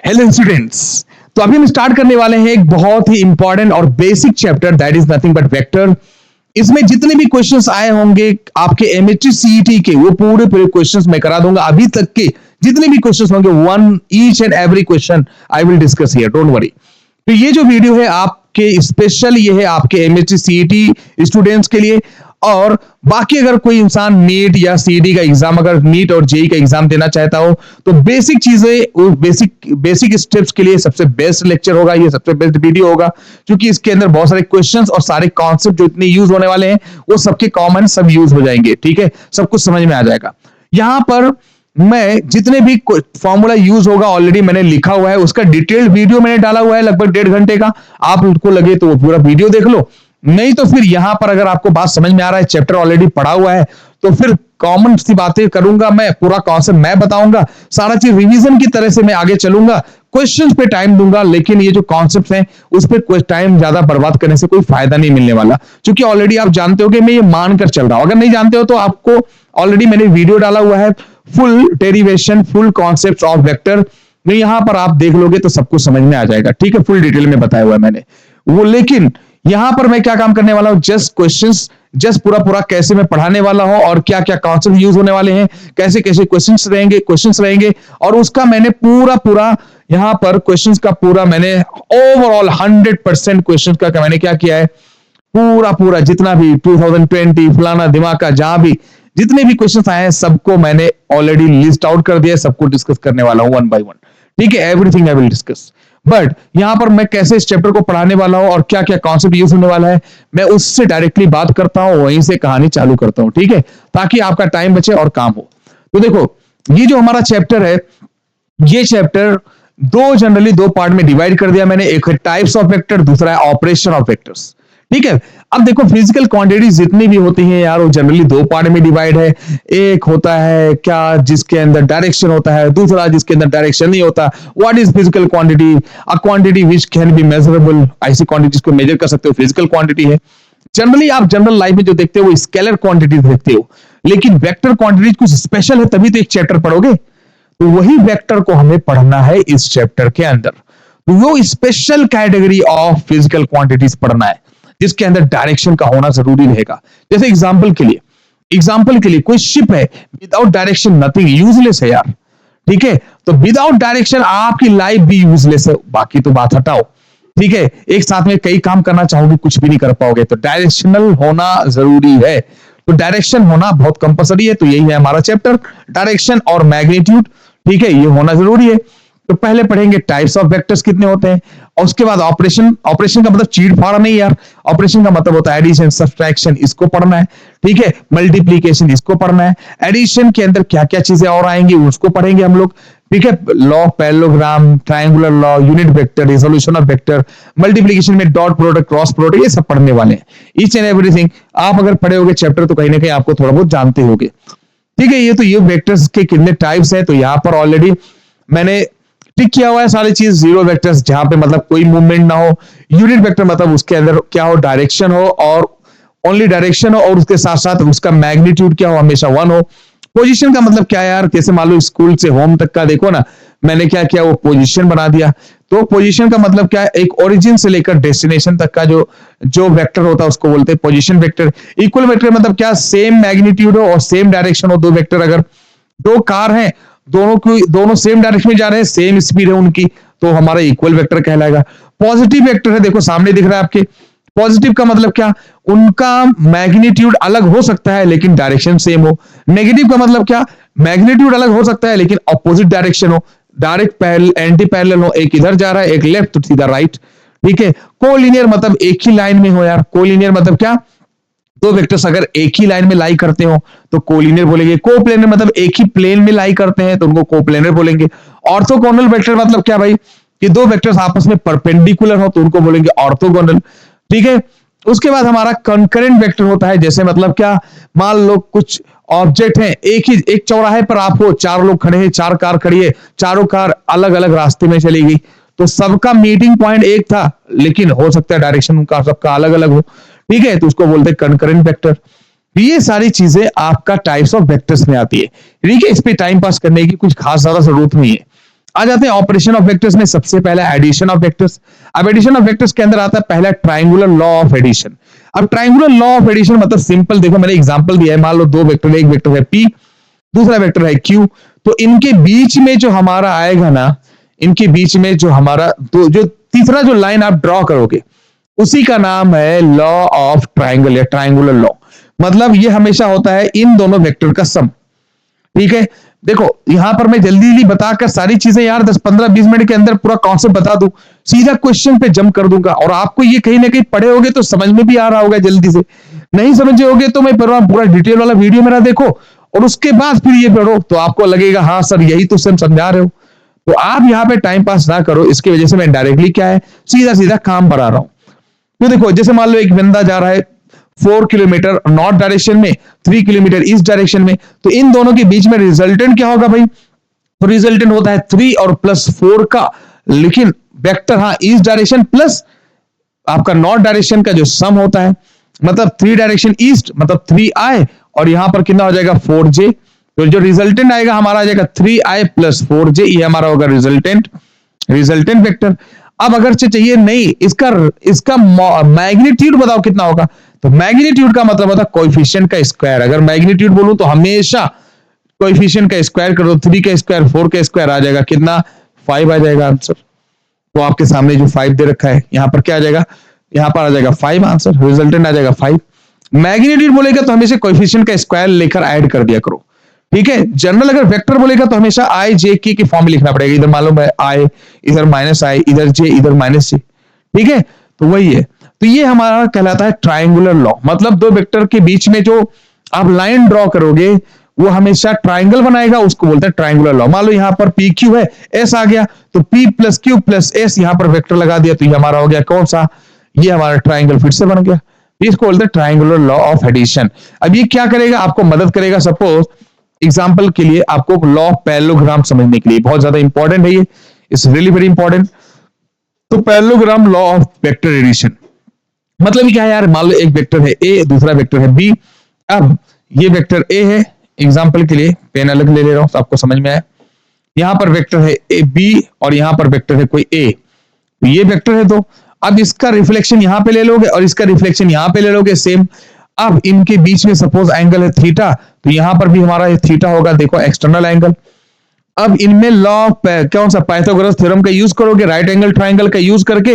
Hello students. तो अभी हम स्टार्ट करने वाले हैं एक बहुत ही इंपॉर्टेंट और basic chapter, that is nothing but vector. इसमें जितने भी क्वेश्चंस आए होंगे आपके एमएचटी सीईटी के, वो पूरे पूरे क्वेश्चंस मैं करा दूंगा। अभी तक के जितने भी क्वेश्चंस होंगे, one each and every question I will discuss here, don't worry. तो ये जो वीडियो है आपके स्पेशल, ये है आपके एमएचटी सीईटी स्टूडेंट्स के लिए। और बाकी अगर कोई इंसान नीट या सीडी का एग्जाम, अगर नीट और जेई का एग्जाम देना चाहता हो, तो बेसिक चीजें, बेसिक स्टेप्स के लिए सबसे बेस्ट लेक्चर होगा, ये सबसे बेस्ट वीडियो होगा। क्योंकि इसके अंदर बहुत सारे क्वेश्चंस और सारे कॉन्सेप्ट जो इतने यूज होने वाले हैं, वो सबके कॉमन सब यूज हो जाएंगे। ठीक है, सब कुछ समझ में आ जाएगा। यहां पर मैं जितने भी फॉर्मूला यूज होगा ऑलरेडी मैंने लिखा हुआ है, उसका डिटेल्ड वीडियो मैंने डाला हुआ है, लगभग 1.5 घंटे का। आप उसको लगे तो वो पूरा वीडियो देख लो, नहीं तो फिर यहां पर अगर आपको बात समझ में आ रहा है, चैप्टर ऑलरेडी पढ़ा हुआ है, तो फिर कॉमन सी बातें करूंगा मैं, पूरा कॉन्सेप्ट मैं बताऊंगा, सारा चीज रिवीजन की तरह से मैं आगे चलूंगा। क्वेश्चंस पे टाइम दूंगा, लेकिन ये जो कॉन्सेप्ट हैं उस पे टाइम ज्यादा बर्बाद करने से कोई फायदा नहीं मिलने वाला, क्योंकि ऑलरेडी आप जानते हो कि मैं ये मानकर चल रहा हूं। अगर नहीं जानते हो तो आपको ऑलरेडी मैंने वीडियो डाला हुआ है, full derivation, full concept of vector में, यहां पर आप देख लोगे तो सब कुछ समझ में आ जाएगा। ठीक है, फुल डिटेल में बताया हुआ है मैंने वो। लेकिन यहां पर मैं क्या काम करने वाला हूं, जस्ट क्वेश्चंस, जस्ट पूरा पूरा कैसे मैं पढ़ाने वाला हूं और क्या क्या कॉन्सेप्ट यूज होने वाले हैं, कैसे कैसे क्वेश्चंस रहेंगे, और उसका मैंने पूरा पूरा यहां पर क्वेश्चंस का पूरा मैंने ओवरऑल 100% क्वेश्चंस का मैंने क्या किया है, पूरा पूरा जितना भी 2020 फलाना दिमाग का जहां भी जितने भी क्वेश्चंस आए हैं, सबको मैंने ऑलरेडी लिस्ट आउट कर दिया, सबको डिस्कस करने वाला हूं वन बाय वन। ठीक है, everything I will discuss. But यहां पर मैं कैसे इस चैप्टर को पढ़ाने वाला हूं और क्या क्या कॉन्सेप्ट यूज होने वाला है, मैं उससे डायरेक्टली बात करता हूं, वहीं से कहानी चालू करता हूं। ठीक है, ताकि आपका टाइम बचे और काम हो। तो देखो, ये जो हमारा चैप्टर है, ये चैप्टर जनरली दो पार्ट में डिवाइड कर दिया मैंने। एक है टाइप्स ऑफ वेक्टर, दूसरा है ऑपरेशन ऑफ वेक्टर्स। ठीक है, अब देखो फिजिकल क्वांटिटीज जितनी भी होती हैं यार, वो जनरली दो पार्ट में डिवाइड है। एक होता है क्या जिसके अंदर डायरेक्शन होता है, दूसरा जिसके अंदर डायरेक्शन नहीं होता। What is physical quantity? A quantity which can be measurable. ऐसी क्वांटिटीज को मेजर कर सकते हो, फिजिकल क्वांटिटी है। जनरली आप जनरल लाइफ में जो देखते हो वो स्केलर क्वांटिटीज देखते हो, लेकिन वेक्टर क्वांटिटीज कुछ स्पेशल है, तभी तो एक चैप्टर पढ़ोगे। तो वही वेक्टर को हमें पढ़ना है इस चैप्टर के अंदर। तो वो special category of physical quantities पढ़ना है, जिसके अंदर डायरेक्शन का होना जरूरी रहेगा। जैसे एग्जांपल के लिए कोई शिप है, विदाउट डायरेक्शन नथिंग, यूजलेस है यार। ठीक है, तो विदाउट डायरेक्शन आपकी लाइफ भी यूजलेस है। बाकी तो बात हटाओ, ठीक है, एक साथ में कई काम करना चाहोगे, कुछ भी नहीं कर पाओगे। तो डायरेक्शनल होना जरूरी है, तो डायरेक्शन होना बहुत कंपलसरी है। तो यही है हमारा चैप्टर, डायरेक्शन और मैग्नीट्यूड। ठीक है, ये होना जरूरी है। तो पहले पढ़ेंगे टाइप्स ऑफ वेक्टर्स कितने होते हैं, और उसके बाद ऑपरेशन। ऑपरेशन का मतलब चीड़ फाड़ नहीं यार, ऑपरेशन का मतलब होता है एडिशन, सब्ट्रैक्शन, इसको पढ़ना है। ठीक है, मल्टीप्लीकेशन, इसको पढ़ना है। एडिशन के अंदर क्या क्या चीजें और आएंगी उसको पढ़ेंगे हम लोग। ठीक है, law, parallelogram, triangular law, unit vector, resolution of vector, multiplication में डॉट प्रोडक्ट, क्रॉस प्रोडक्ट, ये सब पढ़ने वाले हैं। ईच एंड एवरीथिंग आप अगर पढ़े होगे चैप्टर, तो कहीं ना कहीं आपको थोड़ा बहुत जानते होगे। ठीक है, ये वेक्टर्स के कितने टाइप्स हैं, तो यहाँ पर ऑलरेडी मैंने टिक किया हुआ है सारी चीज। जीरो वेक्टर्स, जहां पे मतलब कोई मूवमेंट ना हो। यूनिट वेक्टर मतलब उसके अंदर क्या हो, डायरेक्शन हो, और ओनली डायरेक्शन हो, और उसके साथ साथ उसका मैग्नीट्यूड क्या हो, हमेशा 1 हो। पोजीशन का मतलब क्या है यार, जैसे मान लो स्कूल से होम तक का देखो ना, मैंने क्या किया, वो पोजीशन बना दिया। तो पोजीशन का मतलब क्या है, एक ओरिजिन से लेकर डेस्टिनेशन तक का जो वेक्टर होता है उसको बोलते हैं पोजीशन वेक्टर। इक्वल वेक्टर मतलब क्या, सेम मैग्नीट्यूड हो और सेम डायरेक्शन हो। दो वेक्टर, अगर दो कार हैं, दोनों सेम डायरेक्शन में जा रहे हैं, सेम स्पीड है उनकी, तो हमारा इक्वल वेक्टर कहलाएगा। पॉजिटिव वेक्टर है, देखो सामने दिख रहा है आपके। पॉजिटिव का मतलब क्या, उनका मैग्नीट्यूड अलग हो सकता है लेकिन डायरेक्शन सेम हो। नेगेटिव का मतलब क्या, मैग्नीट्यूड अलग हो सकता है लेकिन ऑपोजिट डायरेक्शन हो, डायरेक्ट एंटी पैरेलल हो, एक इधर जा रहा है, एक लेफ्ट, तो सीधा राइट। ठीक है, कोलिनियर मतलब एक ही लाइन में हो यार। कोलिनियर मतलब क्या, दो वेक्टर्स अगर एक ही लाइन में लाई करते हो तो कोलिनियर बोलेंगे। कोप्लेनर मतलब एक ही प्लेन में लाई करते हैं तो उनको कोप्लेनर बोलेंगे। ऑर्थोगोनल वेक्टर मतलब क्या भाई, कि दो वेक्टर्स आपस में परपेंडिकुलर हो तो उनको बोलेंगे ऑर्थोगोनल। ठीक है, उसके बाद हमारा कंकरेंट वेक्टर होता है। जैसे मतलब क्या, मान लो कुछ ऑब्जेक्ट है, एक चौराहे पर आपको चार लोग खड़े हैं, चार कार खड़ी है, चारों कार अलग अलग रास्ते में चली गई, तो सबका मीटिंग पॉइंट एक था, लेकिन हो सकता है डायरेक्शन उनका सबका अलग अलग हो। ठीक है, तो उसको बोलते हैं कंकरेंट वेक्टर। ये सारी चीजें आपका टाइप्स ऑफ वेक्टर्स में आती है। ठीक है, इस पे टाइम पास करने की कुछ खास ज्यादा जरूरत नहीं है। आ जाते हैं ऑपरेशन ऑफ वेक्टर्स में। सबसे पहला एडिशन ऑफ वेक्टर्स। अब एडिशन ऑफ वेक्टर्स के अंदर आता है पहला ट्राइंगुलर लॉ ऑफ एडिशन। अब ट्राइंगुलर लॉ ऑफ एडिशन मतलब सिंपल, देखो मैंने एग्जांपल दिया है, मान लो दो वेक्टर है, एक वेक्टर है p, दूसरा वेक्टर है q, तो इनके बीच में जो हमारा आएगा ना, इनके बीच में जो हमारा जो तीसरा जो लाइन आप ड्रॉ करोगे उसी का नाम है लॉ ऑफ ट्राइंगल या ट्राइंगुलर लॉ। मतलब ये हमेशा होता है इन दोनों वेक्टर का सम। ठीक है, देखो यहां पर मैं जल्दी जल्दी बताकर सारी चीजें यार 10-15-20 मिनट के अंदर पूरा कॉन्सेप्ट बता दूं, सीधा क्वेश्चन पे जंप कर दूंगा, और आपको ये कहीं ना कहीं पढ़े होगे तो समझ में भी आ रहा होगा जल्दी से। नहीं समझे होगे तो मैं पूरा डिटेल वाला वीडियो मेरा देखो और उसके बाद फिर ये पढ़ो, तो आपको लगेगा हाँ सर यही तो सर समझा रहे हो। तो आप यहाँ पे टाइम पास ना करो, इसकी वजह से मैं डायरेक्टली क्या है सीधा सीधा काम बढ़ा रहा हूं। तो देखो जैसे मान लो एक बंदा जा रहा है 4 किलोमीटर नॉर्थ डायरेक्शन में, 3 किलोमीटर ईस्ट डायरेक्शन में, तो इन दोनों के बीच में रिजल्टेंट क्या होगा भाई? तो रिजल्टेंट होता है 3 और प्लस 4 का, लेकिन वेक्टर हाँ ईस्ट डायरेक्शन प्लस आपका नॉर्थ डायरेक्शन का जो सम होता है, मतलब 3 डायरेक्शन ईस्ट मतलब 3i, और यहां पर कितना हो जाएगा 4j। तो जो रिजल्टेंट आएगा हमारा आ जाएगा 3i प्लस 4j, ये हमारा होगा रिजल्टेंट वेक्टर। अब अगर चाहिए नहीं इसका मैग्नीट्यूड बताओ कितना होगा, तो मैग्नीट्यूड का मतलब होता है कोएफिशिएंट का स्क्वायर। अगर मैग्नीट्यूड बोलूं तो हमेशा कोएफिशिएंट का स्क्वायर कर दो, 3 का स्क्वायर 4 का स्क्वायर आ जाएगा कितना, 5 आ जाएगा आंसर। तो आपके सामने जो 5 दे रखा है यहां पर क्या आ जाएगा, यहां पर आ जाएगा 5 आंसर, रिजल्टेंट आ जाएगा 5। मैग्नीट्यूड बोलेगा तो हमेशा कोएफिशिएंट का स्क्वायर लेकर ऐड कर दिया करो। ठीक है, जनरल अगर वेक्टर बोलेगा तो हमेशा आई जे के की फॉर्म में लिखना पड़ेगा, इधर मालूम है आई, इधर माइनस आई, इधर जे, इधर माइनस जे। ठीक है, तो वही है। तो ये हमारा कहलाता है ट्राइंगुलर लॉ, मतलब दो वेक्टर के बीच में जो आप लाइन ड्रॉ करोगे वो हमेशा ट्राइंगल बनाएगा, उसको बोलते हैं ट्राइंगुलर लॉ। मान लो यहाँ पर पी क्यू है, एस आ गया, तो P plus Q plus S यहाँ पर वेक्टर लगा दिया, तो ये हमारा हो गया कौन सा, ये हमारा ट्राइंगल फिर से बन गया। इसको बोलते हैं ट्राइंगुलर लॉ ऑफ एडिशन। अब ये क्या करेगा, आपको मदद करेगा। सपोज एग्जाम्पल के लिए आपको लॉ ऑफ पैरेललोग्राम समझने के लिए बहुत ज्यादा इंपॉर्टेंट है ये, इट्स रियली वेरी इंपॉर्टेंट। तो parallelogram law of vector addition मतलब क्या है यार, मान लो एक वेक्टर है ए, दूसरा वेक्टर है बी। अब ये वेक्टर ए है, एग्जाम्पल के लिए पेन अलग ले ले रहा हूं तो आपको समझ में आए। यहां पर वेक्टर है ए बी और यहां पर वेक्टर है कोई ए, तो ये वेक्टर है। तो अब इसका रिफ्लेक्शन यहां पे ले लोगे और इसका रिफ्लेक्शन यहां पे ले लोगे सेम। अब इनके बीच में सपोज एंगल है थीटा, तो यहां पर भी हमारा ये थीटा होगा, देखो एक्सटर्नल एंगल। अब इनमें लॉ कौन सा, पाइथागोरस थ्योरम का यूज करोगे, राइट एंगल ट्राइंगल का यूज करके।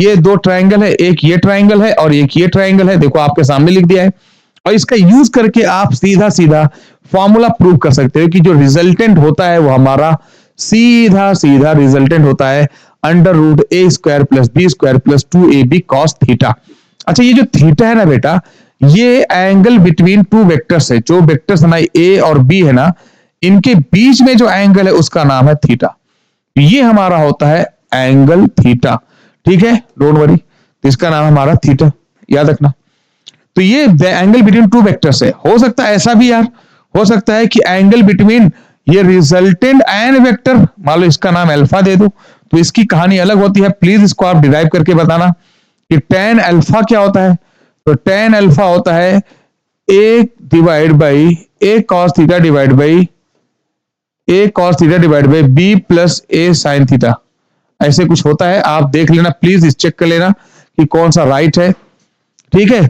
ये दो ट्राइंगल है, एक ये ट्राइंगल है और एक ये ट्राइंगल है, देखो आपके सामने लिख दिया है। और इसका यूज करके आप सीधा सीधा फॉर्मूला प्रूव कर सकते हो कि जो रिजल्टेंट होता है वो हमारा सीधा सीधा रिजल्टेंट होता है under root A square plus B square plus 2ab cos theta. अच्छा, ये जो थीटा है ना बेटा, ये एंगल बिटवीन टू वेक्टर्स है। जो वेक्टर्स हमारे ए और बी है ना, इनके बीच में जो एंगल है उसका नाम है थीटा। ये हमारा होता है एंगल थीटा। ठीक है, डोंट वरी, तो इसका नाम हमारा थीटा, याद रखना। तो ये एंगल बिटवीन टू वेक्टर्स है। हो सकता है ऐसा भी यार, हो सकता है कि एंगल बिटवीन ये रिजल्टेंट एंड वेक्टर, मान लो इसका नाम अल्फा दे दो, तो इसकी कहानी अलग होती है। प्लीज इसको आप डिराइव करके बताना कि tan अल्फा क्या होता है। तो tan अल्फा होता है a divide by a cos theta divide by a cos theta divide by b plus a sin theta, ऐसे कुछ होता है। आप देख लेना प्लीज, इस चेक कर लेना कि कौन सा राइट है। ठीक है,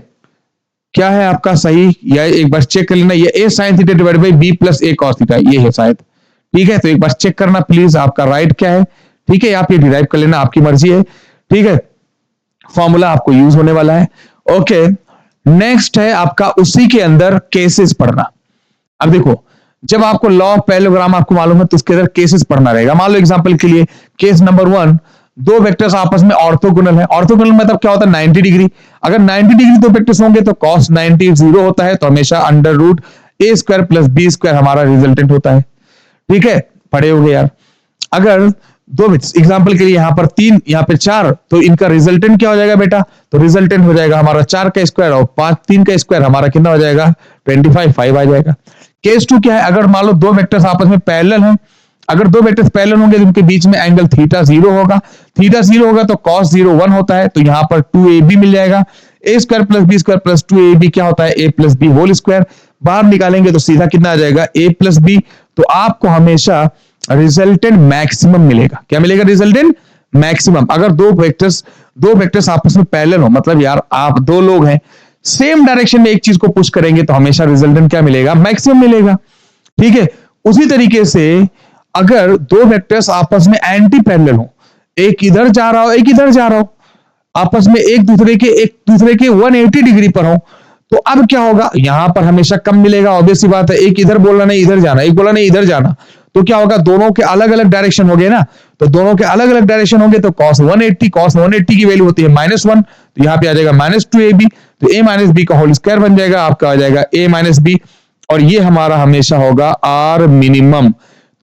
क्या है आपका सही, या एक बार चेक कर लेना। ये a sin theta divide by b plus a cos theta, ये है शायद। ठीक है, तो एक बार चेक करना प्लीज आपका राइट क्या है। ठीक है, आप ये डिराइव कर लेना, आपकी मर्जी है। ठीक है, फॉर्मूला आपको यूज होने वाला है। ओके, नेक्स्ट है आपका उसी के अंदर केसेस पढ़ना। अब देखो, जब आपको लॉ ऑफ पैरेललोग्राम आपको मालूम है तो उसके अंदर केसेस पढ़ना रहेगा। मान लो एग्जांपल के लिए केस नंबर 1, दो वेक्टर्स आपस में ऑर्थोगोनल है। ऑर्थोगोनल मतलब क्या होता है, 90 डिग्री। अगर 90 डिग्री दो वेक्टर्स होंगे तो cos 90 0 होता है, तो हमेशा under root a square plus b square हमारा रिजल्टेंट होता है। ठीक है, पढ़े होंगे यार। अगर दो एग्जांपल के लिए यहां पर 3 यहां पे 4, तो इनका रिजल्टेंट क्या हो जाएगा बेटा, तो रिजल्टेंट हो जाएगा हमारा 4 का स्क्वायर और 3 का स्क्वायर हमारा कितना हो जाएगा 25, 5 आ जाएगा। केस 2 क्या है, अगर मान लो दो वेक्टर्स आपस में पैरेलल हैं। अगर दो वेक्टर्स पैरेलल होंगे तो उनके बीच में एंगल थीटा 0 होगा। थीटा 0 होगा तो cos 0 1 होता है, तो यहां पर 2ab मिल जाएगा। a square plus b square plus 2ab क्या होता है, a plus b whole square. बाहर निकालेंगे तो सीधा कितना आ जाएगा, a प्लस b। तो आपको हमेशा रिजल्टेंट मैक्सिमम मिलेगा। क्या मिलेगा? Resultant maximum. अगर दो वेक्टर्स आपस में पैरेलल हो, मतलब यार आप दो लोग हैं, सेम डायरेक्शन में एक चीज को पुश करेंगे तो हमेशा रिजल्टेंट क्या मिलेगा? मैक्सिमम मिलेगा। ठीक है। उसी तरीके से अगर दो वेक्टर्स आपस में एंटी पैरेलल हो, एक इधर जा रहा हो एक इधर जा रहा हो, आपस में एक दूसरे के 180 डिग्री पर हो, तो अब क्या होगा? यहां पर हमेशा कम मिलेगा। ऑब्वियस सी बात है, एक इधर बोल रहा नहीं इधर जाना, एक बोला नहीं इधर जाना, तो क्या होगा? दोनों के अलग अलग डायरेक्शन हो गए ना, तो दोनों के अलग अलग डायरेक्शन होंगे तो cos 180 की वैल्यू होती है -1, तो यहां पे आ जाएगा -2ab, तो a माइनस बी का होल स्क्वायर बन जाएगा, आपका आ जाएगा a माइनस बी, और ये हमारा हमेशा होगा r मिनिमम।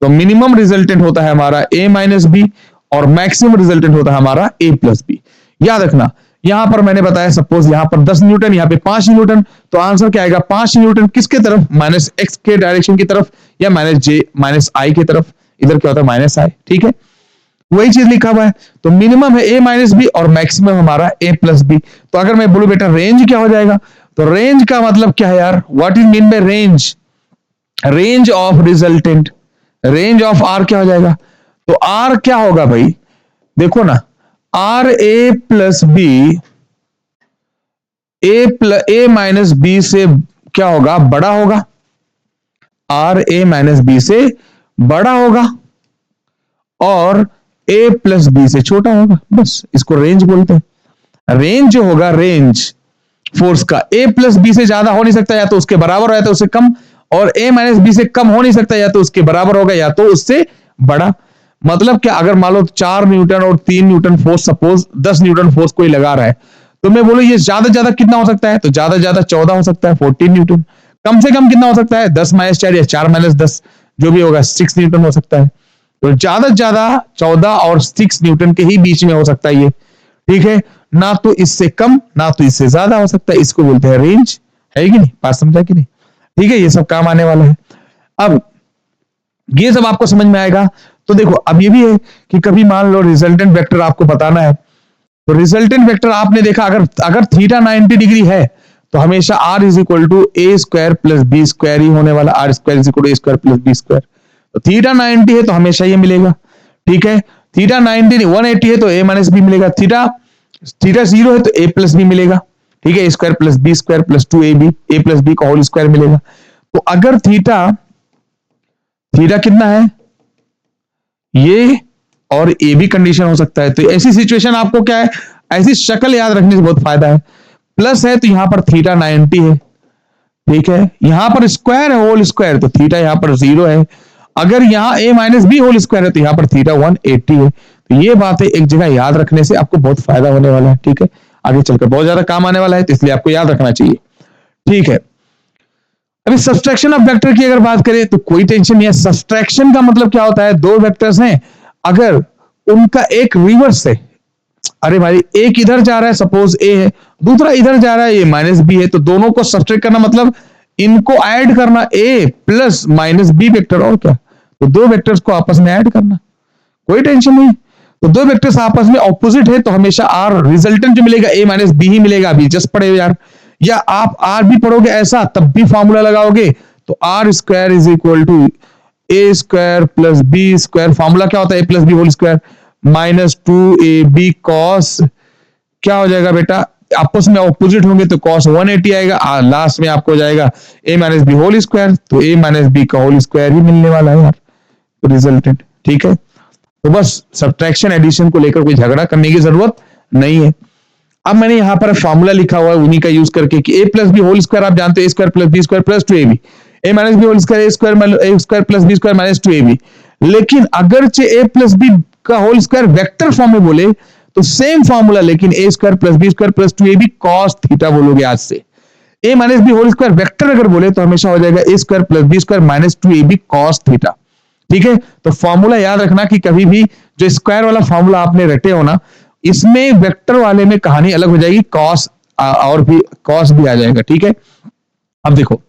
तो मिनिमम रिजल्टेंट होता है हमारा a माइनस बी और मैक्सिमम रिजल्टेंट होता है हमारा a प्लस बी। याद रखना, यहां पर मैंने बताया सपोज यहां पर 10 न्यूटन, यहां पे 5 न्यूटन, तो आंसर क्या आएगा? 5 न्यूटन किसके तरफ? -x के डायरेक्शन की तरफ या -i की तरफ। इधर क्या होता है? -i। ठीक है, वही चीज लिखा हुआ है। तो मिनिमम है a माइनस बी और मैक्सिमम हमारा a प्लस बी। तो अगर मैं बोलूं बेटा रेंज क्या हो जाएगा, तो रेंज का मतलब क्या है यार? What is mean by range? Range of resultant, range of r क्या हो जाएगा? तो r क्या होगा भाई? देखो ना, or a plus b, a minus b से क्या होगा? बड़ा होगा। आर ए माइनस बी से बड़ा होगा और ए प्लस बी से छोटा होगा। बस इसको रेंज बोलते हैं। रेंज जो होगा, रेंज फोर्स का ए प्लस बी से ज्यादा हो नहीं सकता, या तो उसके बराबर हो या तो उससे कम, और ए माइनस बी से कम हो नहीं सकता, या तो उसके बराबर होगा या तो उससे बड़ा। मतलब क्या? अगर मान लो 4 न्यूटन और 3 Newton force, suppose 10 Newton force कोई लगा रहा है, तो मैं बोलूं ये ज्यादा कितना हो सकता है? तो ज्यादा 14 हो सकता है, 14 न्यूटन। कम से कम कितना हो सकता है? 10 माइनस 4 या 4 माइनस 10, जो भी होगा 6 न्यूटन हो सकता है। तो ज्यादा 14 और 6 न्यूटन के ही बीच में हो सकता है ये। ठीक है, ना तो इससे कम ना तो इससे ज्यादा हो सकता है। इसको बोलते हैं रेंज। है कि नहीं? बात समझा कि नहीं? ठीक है, ये सब काम आने वाला है। अब ये सब आपको समझ में आएगा। तो देखो, अब ये भी है कि कभी मान लो रिजल्टेंट वेक्टर आपको बताना है, तो रिजल्टेंट वेक्टर आपने देखा, अगर थीटा 90 डिग्री है तो हमेशा r is equal to A square plus B square ही होने वाला। r square is equal to A square plus B square. तो थीटा 90 है तो हमेशा ये मिलेगा। ठीक है, थीटा 90 नहीं 180 है तो a माइनस बी मिलेगा। थीटा 0 है तो a प्लस बी मिलेगा। ठीक है, A square plus B square plus 2ab, a plus B का होल स्क्वायर मिलेगा। तो अगर थीटा कितना है, ये और ए भी कंडीशन हो सकता है, तो ऐसी सिचुएशन आपको क्या है, ऐसी शक्ल याद रखने से बहुत फायदा है। प्लस है तो यहां पर थीटा 90 है। ठीक है, यहां पर स्क्वायर है होल स्क्वायर, तो थीटा यहां पर 0 है। अगर यहां a minus b whole square है तो यहां पर थीटा 180 है। तो ये बातें एक जगह याद रखने से आपको बहुत फायदा होने वाला है। ठीक है, आगे चलकर बहुत ज्यादा काम आने वाला है, तो इसलिए आपको याद रखना चाहिए। ठीक है, अभी सब्सट्रैक्शन ऑफ वेक्टर की अगर बात करें तो कोई टेंशन नहीं है। सब्सट्रैक्शन का मतलब क्या होता है? दो वेक्टर्स हैं, अगर उनका एक रिवर्स है, अरे भाई एक इधर जा रहा है, सपोज ए है, दूसरा इधर जा रहा है, ये माइनस बी है, तो दोनों को सब्सट्रैक्ट करना मतलब इनको ऐड करना, ए प्लस माइनस बी वेक्टर, और क्या? तो दो वेक्टर्स को आपस में ऐड करना, कोई टेंशन नहीं। तो दो वेक्टर्स आपस में ऑपोजिट है तो हमेशा आर रिजल्टेंट जो मिलेगा ए माइनस बी ही मिलेगा। अभी जस्ट पढ़े हो यार, या आप आर भी पढ़ोगे ऐसा तब भी फॉर्मूला लगाओगे, तो R square is equal to A square plus B square. Formula क्या होता है? A plus B whole square minus 2ab cos, क्या हो जाएगा बेटा? आपस में ऑपोजिट होंगे तो cos 180 आएगा, लास्ट में आपको हो जाएगा a minus b whole square, तो a माइनस बी का होल स्क्वायर ही मिलने वाला है यार, तो रिजल्टेंट। ठीक है, तो बस सब्ट्रैक्शन एडिशन को लेकर कोई झगड़ा करने की जरूरत नहीं है। अब मैंने यहां पर फॉर्मूला लिखा हुआ है उन्हीं का यूज करके कि a plus B whole square आप जानते हो, a square plus B square plus 2ab, a minus b whole square a square plus B square minus 2ab। लेकिन अगर a प्लस बी का होल स्क्वायर वेक्टर फॉर्म में बोले तो same formula, लेकिन a square plus B square plus 2ab cos theta बोलोगे आज से। a minus b whole square vector अगर बोले तो हमेशा हो जाएगा a square plus B square minus 2ab cos theta. ठीक है, तो फॉर्मूला याद रखना कि कभी भी जो स्क्वायर वाला फॉर्मूला आपने रटे हो ना, इसमें वेक्टर वाले में कहानी अलग हो जाएगी, कॉस और भी कॉस भी आ जाएगा। ठीक है, अब देखो,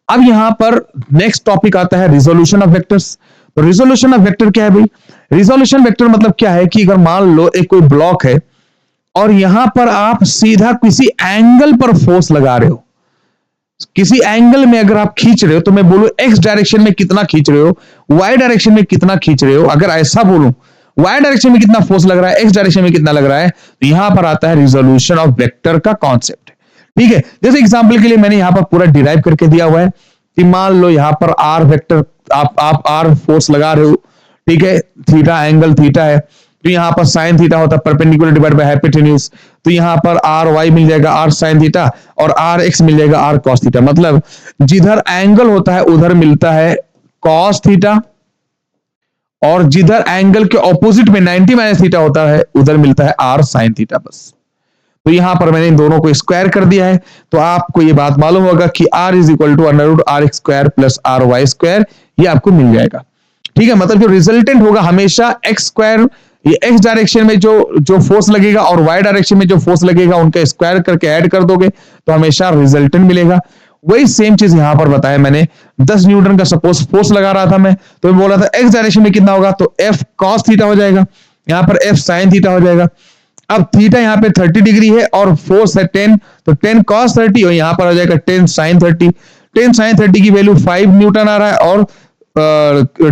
अब यहां पर नेक्स्ट टॉपिक आता है रिजोल्यूशन ऑफ वेक्टर्स। तो रिजोल्यूशन ऑफ वेक्टर क्या है भाई? रिजोल्यूशन वेक्टर मतलब क्या है कि अगर मान लो एक कोई ब्लॉक है और यहां पर आप सीधा किसी एंगल पर फोर्स लगा रहे हो, किसी एंगल में अगर आप खींच रहे हो तो मैं बोलूं एक्स डायरेक्शन में कितना खींच रहे हो, वाई डायरेक्शन में कितना खींच रहे हो, अगर ऐसा बोलूं वाई डायरेक्शन में कितना फोर्स लग रहा है, एक्स डायरेक्शन में कितना लग रहा है, तो यहां पर आता है रिजोल्यूशन ऑफ वेक्टर का कॉन्सेप्ट। ठीक है, जैसे एग्जांपल के लिए मैंने यहां पर पूरा डिराइव करके दिया हुआ है कि मान लो यहां पर आर वेक्टर, आप आर फोर्स लगा रहे हो, ठीक है, थीटा एंगल थीटा है, तो यहां पर साइन थीटा होता है परपेंडिकुलर डिवाइड बाय हाइपोटेन्यूज, तो यहां पर आर वाई मिल जाएगा आर साइन थीटा और आर एक्स मिल जाएगा आर कॉस थीटा। मतलब जिधर एंगल होता है उधर मिलता है कॉस थीटा, और जिधर एंगल के ऑपोजिट में 90 माइनस थीटा होता है उधर मिलता है आर साइन थीटा। बस तो यहां पर मैंने इन दोनों को स्क्वायर कर दिया है, तो आपको ये बात मालूम होगा कि r is equal to under root r x square plus r y square, ये आपको मिल जाएगा। ठीक है, मतलब जो रिजल्टेंट होगा हमेशा एक्स स्क्वायर, ये एक्स डायरेक्शन में जो फोर्स लगेगा और वाई डायरेक्शन में जो फोर्स लगेगा उनका स्क्वायर करके ऐड कर दोगे तो हमेशा रिजल्टेंट मिलेगा। वही सेम चीज यहां पर बताया मैंने, 10 न्यूटन का सपोज फोर्स लगा रहा था मैं, तो मैं बोल रहा था एक्स डायरेक्शन में कितना होगा, तो एफ कॉस थीटा हो जाएगा, यहां पर एफ साइन थीटा हो जाएगा। अब थीटा यहाँ पे 30 डिग्री है और फोर्स है 10, तो 10 cos 30 और यहाँ पर आ जाएगा 10 sin 30। 10 sin 30 की वैल्यू 5 न्यूटन आ रहा है और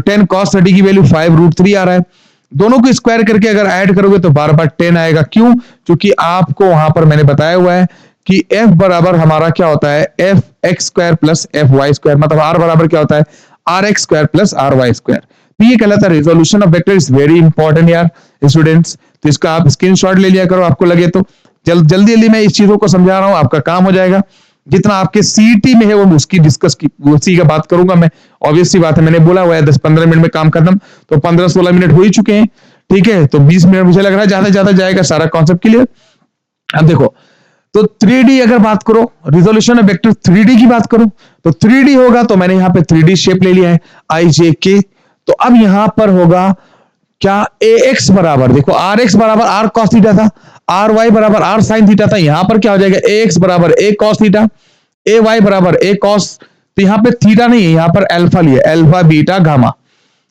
10 cos 30 की वैल्यू 5 रूट 3 आ रहा है। दोनों को स्क्वायर करके अगर ऐड करोगे तो बार बार 10 आएगा। क्यों? क्योंकि आपको वहां पर मैंने बताया हुआ है कि f बराबर हमारा क्या होता है, f x square plus f y square, मतलब r बराबर क्या होता है, r x square plus r y square. तो ये कहलाता है resolution of vector is very important यार स्टूडेंट्स। तो इसका आप स्क्रीनशॉट ले लिया करो, आपको लगे तो जल्दी जल्दी मैं इस चीजों को समझा रहा हूं, आपका काम हो जाएगा। जितना आपके सीईटी में है वो उसकी डिस्कस की उसी का बात करूंगा मैं। ऑब्वियस सी बात है, मैंने बोला हुआ है 10-15 मिनट में काम खत्म, तो 15-16 मिनट हो ही चुके हैं। ठीक है, तो 20 मिनट मुझे लग रहा है ज्यादा ज्यादा जाएगा सारा कॉन्सेप्ट क्लियर। अब देखो, तो 3D अगर बात करो, रिजोल्यूशन ऑफ वेक्टर 3D की बात करो, तो 3D होगा, तो मैंने यहां पे 3D शेप ले लिया है आई जे के। तो अब यहां पर होगा क्या, ए एक्स बराबर, देखो आर एक्स बराबर आर कॉस थीटा था, आर वाई बराबर आर साइन थीटा था, यहां पर क्या हो जाएगा, ए एक्स बराबर ए कॉस थीटा, ए वाई बराबर ए कॉस, तो यहां पे थीटा नहीं है, यहां पर अल्फा लिया, अल्फा बीटा गामा।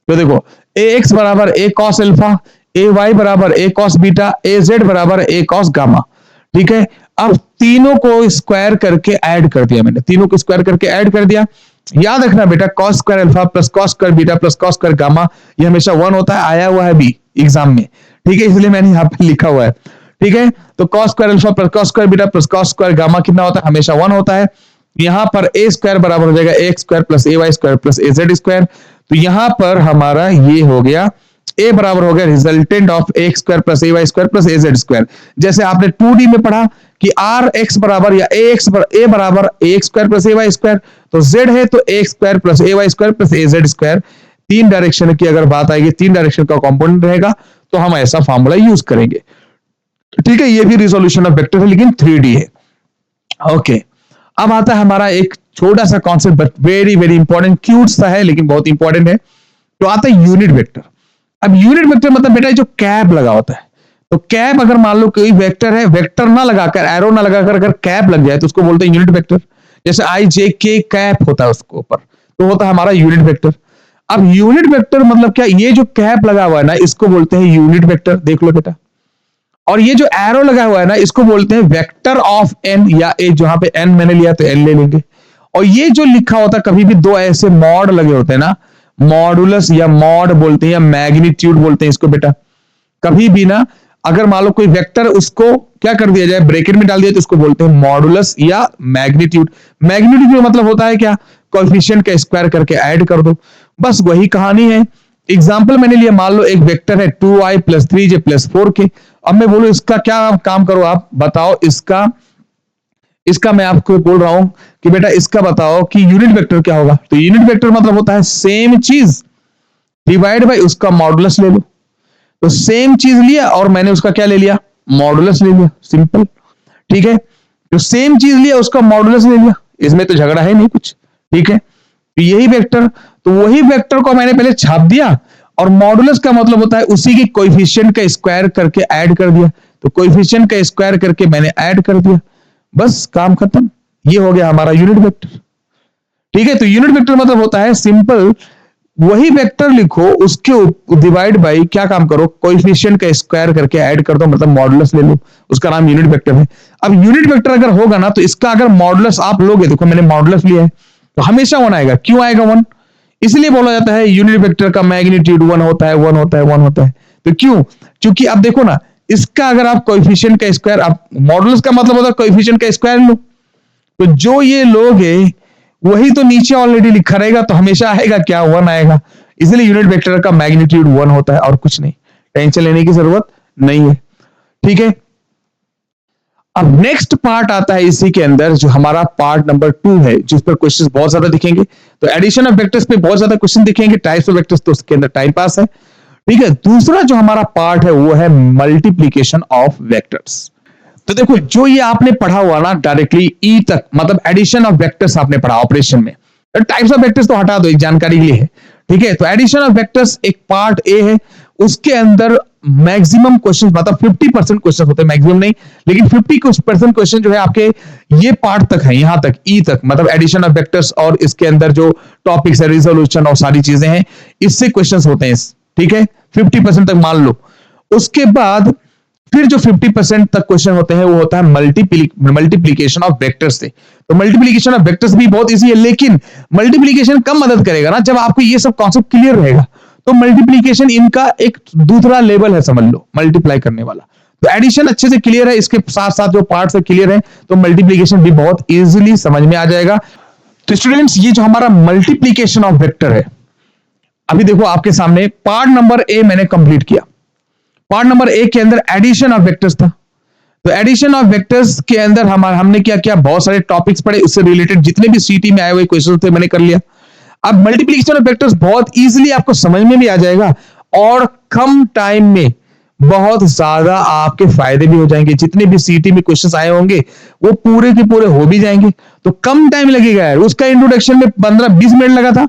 तो देखो ए एक्स बराबर ए कॉस अल्फा, ए वाई बराबर ए कॉस बीटा, ए जेड बराबर ए कॉस गामा। ठीक है, अब तीनों को स्क्वायर करके ऐड कर दिया मैंने, तीनों को स्क्वायर करके ऐड कर दिया। याद रखना बेटा, cos square alpha plus cos square beta plus cos square gamma ये हमेशा 1 होता है, आया हुआ है भी एग्जाम में। ठीक है, इसलिए मैंने यहाँ पे लिखा हुआ है। ठीक है, तो cos square alpha plus cos square beta plus cos square gamma कितना होता है, हमेशा 1 होता है। यहाँ पर ए स्क्वायर बराबर हो जाएगा ए x square plus a y square plus a z square. तो यहाँ पर हमारा ये हो गया, ए बराबर हो गया resultant of a x square plus a y square plus a z square. जैसे आपने 2D में पढ़ा कि आर एक्स बराबर या ए बराबर ए x square plus a y square, तो जेड है तो ए x square plus a y square plus a z square. 3 direction की अगर बात आएगी, 3 डायरेक्शन का कंपोनेंट रहेगा, तो हम ऐसा फॉर्मूला यूज करेंगे। ठीक है, ये भी रिजोल्यूशन ऑफ वेक्टर है लेकिन 3D है। ओके, अब आता है हमारा एक छोटा सा concept, but very very important, cute सा है लेकिन बहुत इंपॉर्टेंट है। तो आता है यूनिट वेक्टर। अब यूनिट वेक्टर मतलब बेटा जो कैप लगा होता है, तो कैप अगर मान लो कोई वेक्टर है, वेक्टर ना लगाकर, एरो ना लगाकर अगर कैप लग जाए तो उसको बोलते हैं यूनिट वेक्टर। जैसे आई जे के कैप होता है उसके ऊपर, तो होता है हमारा यूनिट वेक्टर। अब यूनिट वेक्टर मतलब क्या, ये जो कैप लगा हुआ है ना इसको बोलते हैं यूनिट वेक्टर, देख लो बेटा। और ये जो एरो लगा हुआ है ना इसको बोलते हैं वेक्टर ऑफ एन, या ए जहां पे एन मैंने लिया तो एन ले लेंगे। और ये जो लिखा होता है, कभी भी दो ऐसे मॉड लगे होते हैं ना, मॉडुलस या मॉड बोलते हैं या मैग्नीट्यूड बोलते हैं इसको बेटा। कभी भी ना अगर मान लो कोई वेक्टर, उसको क्या कर दिया जाए, ब्रैकेट में डाल दिया, तो उसको बोलते हैं मॉडुलस या मैग्नीट्यूड। मैग्नीट्यूड मतलब होता है क्या, कोएफिशिएंट का स्क्वायर करके ऐड कर दो, बस वही कहानी है। एग्जाम्पल मैंने लिया, मान लो एक वेक्टर है 2i + 3j + 4k। अब मैं बोलूं इसका क्या काम करो, आप बताओ, इसका मैं आपको बोल रहा हूं कि बेटा इसका बताओ कि यूनिट वेक्टर क्या होगा। तो यूनिट वेक्टर मतलब होता है सेम चीज डिवाइड बाय उसका मॉडुलस ले लो। तो सेम चीज लिया और मैंने उसका क्या ले लिया, मॉडुलस ले लिया, सिंपल। ठीक है, तो सेम चीज लिया उसका मॉडुलस ले लिया, इसमें तो झगड़ा है नहीं कुछ। ठीक है, तो यही वेक्टर, तो वही वेक्टर को मैंने पहले छाप दिया, और मॉडुलस का मतलब होता है उसी की कोएफिशिएंट का स्क्वायर करके ऐड कर दिया। तो कोएफिशिएंट का स्क्वायर करके मैंने ऐड कर दिया, बस काम खत्म। ये हो गया हमारा यूनिट वेक्टर। ठीक है, तो यूनिट वेक्टर मतलब होता है सिंपल, वही वेक्टर लिखो, उसके डिवाइड बाई क्या काम करो, कोएफिशिएंट का स्क्वायर करके ऐड कर दो, मतलब मॉडुलस ले लो, उसका नाम यूनिट वेक्टर है। अब यूनिट वेक्टर अगर होगा ना, तो इसका अगर मॉडुलस आप लोगे, देखो मैंने मॉडुलस लिया है, तो हमेशा 1 आएगा। क्यों आएगा 1? इसलिए बोला जाता है यूनिट वेक्टर का मैग्नीट्यूड 1 होता है, 1 होता है, 1 होता है। तो क्यों? क्योंकि आप देखो ना, इसका अगर आप कोएफिशिएंट का स्क्वायर, आप मॉडुलस का मतलब होता है कोएफिशिएंट का स्क्वायर लो, तो जो ये लोगे वही तो नीचे ऑलरेडी लिखा रहेगा, तो हमेशा आएगा क्या, 1 आएगा। इसलिए यूनिट वेक्टर का मैग्नीट्यूड 1 होता है और कुछ नहीं, टेंशन लेने की जरूरत नहीं है। ठीक है, अब नेक्स्ट पार्ट आता है इसी के अंदर, जो हमारा पार्ट नंबर 2 है, जिस पर क्वेश्चंस बहुत ज्यादा दिखेंगे। तो एडिशन ऑफ वेक्टर्स पे बहुत ज्यादा क्वेश्चन दिखेंगे, टाइप्स ऑफ वेक्टर्स तो उसके अंदर टाइम पास है। ठीक है, दूसरा जो हमारा पार्ट है वो है मल्टीप्लीकेशन ऑफ वेक्टर्स। तो देखो, जो ये आपने पढ़ा हुआ ना डायरेक्टली ई तक, मतलब एडिशन ऑफ वेक्टर्स आपने पढ़ा ऑपरेशन में, टाइप्स ऑफ वेक्टर्स तो हटा दो, एक जानकारी के लिए है। ठीक है, तो एडिशन ऑफ वेक्टर्स एक पार्ट ए है, उसके अंदर मैक्सिमम क्वेश्चन, मतलब 50% क्वेश्चन होते हैं, मैक्सिमम नहीं, लेकिन 50% क्वेश्चन जो है आपके ये पार्ट तक है, यहां तक ई तक, मतलब एडिशन ऑफ वेक्टर्स, और इसके अंदर जो टॉपिक्स है, रिजोल्यूशन और सारी चीजें हैं, इससे क्वेश्चंस होते हैं। ठीक है, 50% तक मान लो। उसके बाद फिर जो 50% तक क्वेश्चन होते हैं वो होता है मल्टीप्लीकेशन ऑफ वेक्टर्स से। तो मल्टीप्लीकेशन ऑफ वेक्टर्स भी बहुत इजी है, लेकिन मल्टीप्लीकेशन कम मदद करेगा ना जब आपको ये सब कॉन्सेप्ट क्लियर रहेगा। तो मल्टीप्लीकेशन इनका एक दूसरा लेवल है, समझ लो, मल्टीप्लाई करने वाला। तो एडिशन अच्छे से क्लियर है, इसके साथ साथ जो पार्ट से क्लियर है, तो मल्टीप्लीकेशन भी बहुत इजीली समझ में आ जाएगा। तो स्टूडेंट्स, ये जो हमारा मल्टीप्लीकेशन ऑफ वेक्टर है, अभी देखो आपके सामने पार्ट नंबर ए मैंने कंप्लीट किया। पार्ट नंबर एक के अंदर एडिशन ऑफ वेक्टर्स था। तो एडिशन ऑफ वेक्टर्स के अंदर हमने क्या किया, बहुत सारे टॉपिक्स पढ़े, उससे रिलेटेड जितने भी सीटी में आए हुए क्वेश्चन थे मैंने कर लिया। अब मल्टीप्लिकेशन ऑफ वेक्टर्स बहुत इजीली आपको समझ में भी आ जाएगा, और कम टाइम में बहुत ज्यादा आपके फायदे भी हो जाएंगे। जितने भी सीटी में क्वेश्चंस आए होंगे वो पूरे के पूरे हो भी जाएंगे। तो कम टाइम लगेगा यार, उसका इंट्रोडक्शन में 15-20 मिनट लगा था,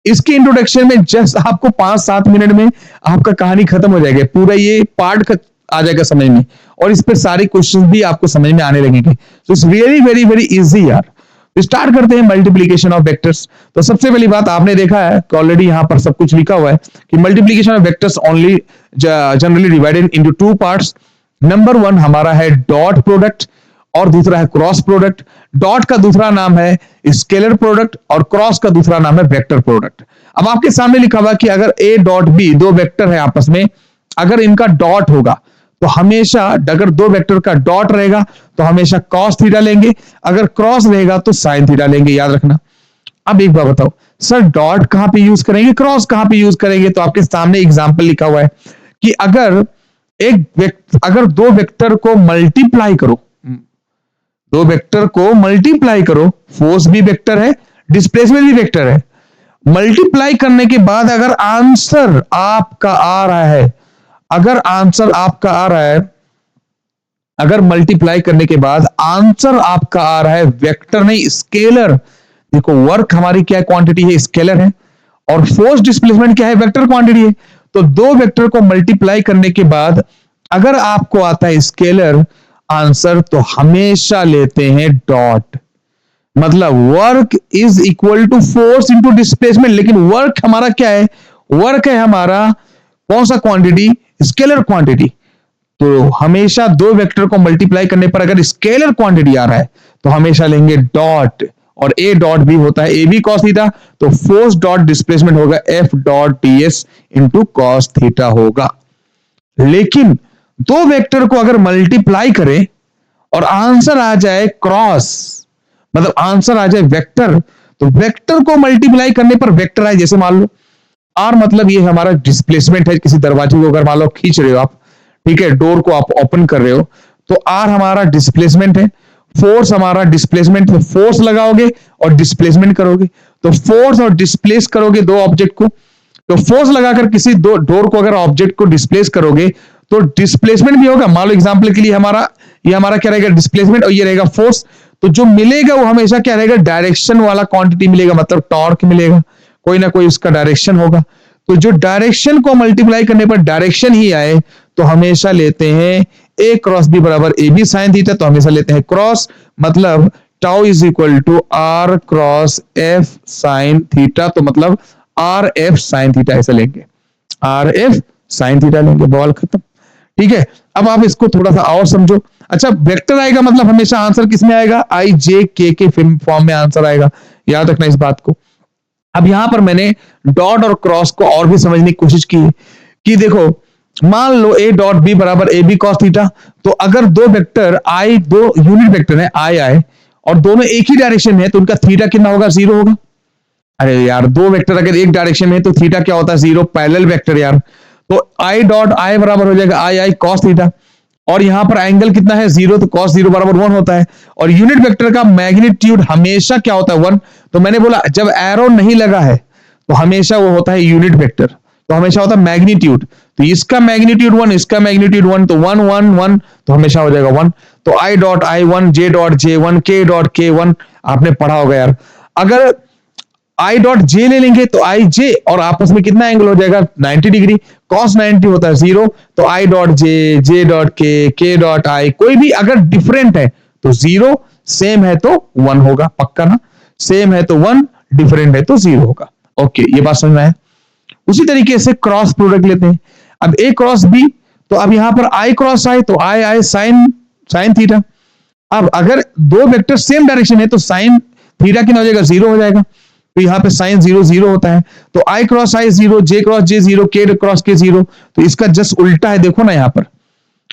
इसके इंट्रोडक्शन में जस्ट आपको 5-7 मिनट में आपका कहानी खत्म हो जाएगी, पूरा ये पार्ट आ जाएगा समझ में, और इस पर सारे क्वेश्चंस भी आपको समझ में आने लगेंगे। तो it's really very very easy यार। तो स्टार्ट करते हैं मल्टीप्लीकेशन ऑफ वेक्टर्स। तो सबसे पहली बात आपने देखा है कि ऑलरेडी यहां पर सब कुछ लिखा हुआ है कि multiplication of vectors only generally divided into 2 parts. Number 1 हमारा है डॉट प्रोडक्ट, और दूसरा है क्रॉस प्रोडक्ट। डॉट का दूसरा नाम है स्केलर प्रोडक्ट, और क्रॉस का दूसरा नाम है वेक्टर प्रोडक्ट। अब आपके सामने लिखा हुआ कि अगर ए डॉट बी, दो वेक्टर है आपस में, अगर इनका डॉट होगा तो हमेशा, अगर दो वेक्टर का डॉट रहेगा तो हमेशा कॉस थीटा लेंगे, अगर क्रॉस रहेगा तो साइन थीटा लेंगे, याद रखना। अब एक बात बताओ सर, डॉट कहां पे यूज करेंगे, क्रॉस कहां पे यूज करेंगे? तो आपके सामने एग्जांपल लिखा हुआ है कि अगर दो वेक्टर को मल्टीप्लाई करो, दो वेक्टर को मल्टीप्लाई करो, फोर्स भी वेक्टर है, डिस्प्लेसमेंट भी वेक्टर है। मल्टीप्लाई करने के बाद अगर आंसर आपका आ रहा है, अगर आंसर आपका आ रहा है, अगर मल्टीप्लाई करने के बाद आंसर आपका आ रहा है वेक्टर नहीं स्केलर, देखो वर्क हमारी क्या क्वांटिटी है, स्केलर है, और फोर्स डिस्प्लेसमेंट क्या है, वेक्टर क्वांटिटी है। तो दो वेक्टर को मल्टीप्लाई करने के बाद अगर आपको आता है स्केलर आंसर, तो हमेशा लेते हैं डॉट, मतलब work is equal to force into displacement. लेकिन वर्क हमारा क्या है, वर्क है हमारा कौन सा क्वांटिटी, स्केलर क्वांटिटी। तो हमेशा दो वेक्टर को मल्टीप्लाई करने पर अगर स्केलर क्वांटिटी आ रहा है तो हमेशा लेंगे डॉट, और ए डॉट भी होता है ए बी कॉस थीटा, तो फोर्स डॉट डिस्प्लेसमेंट होगा F dot ds into cos theta होगा। लेकिन दो वेक्टर को अगर मल्टीप्लाई करें और आंसर आ जाए क्रॉस, मतलब आंसर आ जाए वेक्टर, तो वेक्टर को मल्टीप्लाई करने पर वेक्टर आए, जैसे मान लो आर, मतलब ये हमारा डिस्प्लेसमेंट है, किसी दरवाजे को अगर मान लो खींच रहे हो आप, ठीक है, डोर को आप ओपन कर रहे हो, तो आर हमारा डिस्प्लेसमेंट है, फोर्स हमारा डिस्प्लेसमेंट, तो फोर्स लगाओगे और डिस्प्लेसमेंट करोगे, तो फोर्स और डिस्प्लेस करोगे दो ऑब्जेक्ट को, तो फोर्स लगाकर किसी दो डोर को अगर ऑब्जेक्ट को डिस्प्लेस करोगे तो डिस्प्लेसमेंट भी होगा। मान लो एग्जांपल के लिए ये हमारा क्या रहेगा, डिस्प्लेसमेंट, और ये रहेगा फोर्स। तो जो मिलेगा वो हमेशा क्या रहेगा, डायरेक्शन वाला क्वांटिटी मिलेगा, मतलब टॉर्क मिलेगा, कोई ना कोई उसका डायरेक्शन होगा। तो जो डायरेक्शन को मल्टीप्लाई करने पर डायरेक्शन ही आए तो हमेशा लेते हैं ए क्रॉस बी बराबर ए बी साइन थीटा, तो हमेशा लेते हैं क्रॉस, मतलब tau is equal to r cross f sine theta. तो मतलब आर एफ साइन थीटा ऐसे लेंगे, आर एफ साइन थीटा लेंगे, बवाल खत्म। ठीक है, अब आप इसको थोड़ा सा और समझो। अच्छा, वेक्टर आएगा मतलब हमेशा आंसर किस में आएगा, आई जे के फॉर्म में आंसर आएगा, याद रखना इस बात को। अब यहां पर मैंने डॉट और क्रॉस को और भी समझने की कोशिश की कि देखो, मान लो ए डॉट बी बराबर ए बी कॉस थीटा, तो अगर दो वेक्टर आई, दो यूनिट वेक्टर है आई आई, और दोनों एक ही डायरेक्शन में है, तो उनका थीटा कितना होगा, जीरो होगा। अरे यार, दो वेक्टर अगर एक डायरेक्शन में है तो थीटा क्या होता है, जीरो, पैरेलल वेक्टर यार। तो आई डॉट आई बराबर हो जाएगा आई आई कॉस थीटा, और यहां पर एंगल कितना है, जीरो, तो कॉस जीरो बराबर 1 होता है। और यूनिट वेक्टर का मैग्नीट्यूड हमेशा क्या होता है, 1। तो मैंने बोला जब एरो नहीं लगा है तो हमेशा वो होता है यूनिट वेक्टर, तो हमेशा होता है मैग्नीट्यूड। तो इसका मैग्नीट्यूड 1, इसका मैग्नीट्यूड 1, तो 1 1 1, तो हमेशा हो जाएगा 1। तो I dot I 1, J dot J 1, के डॉट के 1, आपने पढ़ा होगा यार। अगर आई डॉट जे ले लेंगे तो आई जे, और आपस में कितना एंगल हो जाएगा, 90 डिग्री, कॉस 90 होता है 0। तो आई डॉट जे डॉट के डॉट आई, कोई भी अगर डिफरेंट है तो 0, सेम है तो 1 होगा, पक्का ना, सेम है तो 1, डिफरेंट है तो 0 होगा। ओके, ये बात समझ में आया। उसी तरीके से क्रॉस प्रोडक्ट लेते हैं। अब ए क्रॉस बी, तो अब यहां पर आई क्रॉस आई, तो आई आई साइन साइन थीटा। अब अगर दो वेक्टर सेम डायरेक्शन है तो साइन थीटा कितना हो जाएगा, 0 हो जाएगा। तो यहाँ पे साइन 0 0 होता है, तो आई क्रॉस आई 0, जे क्रॉस जे 0, के क्रॉस के 0, तो इसका जस्ट उल्टा है, देखो ना यहाँ पर।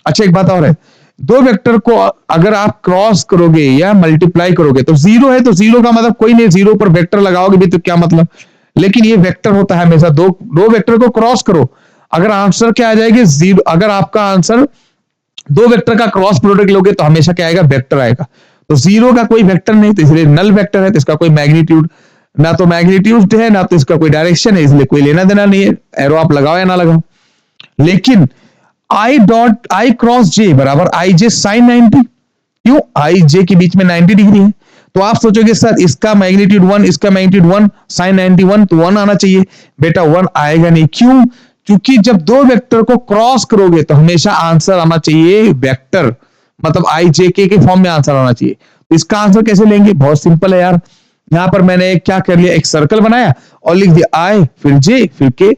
अच्छा, एक बात और है, दो वेक्टर को अगर आप क्रॉस करोगे या मल्टीप्लाई करोगे तो 0 है, तो 0 का मतलब कोई नहीं, 0 पर वेक्टर लगाओगे भी तो क्या मतलब, लेकिन ये वेक्टर होता है हमेशा। दो वेक्टर को क्रॉस करो, अगर आंसर क्या आ जाएगी, 0। अगर आपका आंसर दो वेक्टर का क्रॉस प्रोडक्ट लोगे तो हमेशा क्या आएगा, वेक्टर आएगा। तो 0 का कोई वेक्टर नहीं, तो इसलिए नल वेक्टर है, तो इसका कोई मैग्नीट्यूड, ना तो मैग्नीट्यूड है ना तो इसका कोई डायरेक्शन है, इसलिए कोई लेना देना नहीं है, एरो आप लगाओ या ना लगाओ। लेकिन आई डॉट आई क्रॉस जे बराबर आई जे साइन 90, क्यों, आई जे के बीच में 90 डिग्री है। तो आप सोचोगे सर इसका मैग्नीट्यूड 1, इसका मैग्नीट्यूड 1, साइन 91, तो 1 आना चाहिए, बेटा 1 आएगा नहीं, क्यों, क्योंकि जब दो वेक्टर को क्रॉस करोगे तो हमेशा आंसर आना चाहिए वेक्टर, मतलब आई जे के फॉर्म में आंसर आना चाहिए। तो इसका आंसर कैसे लेंगे, बहुत सिंपल है यार। यहां पर मैंने क्या कर लिया, एक सर्कल बनाया और लिख दिया आई फिर जे फिर के,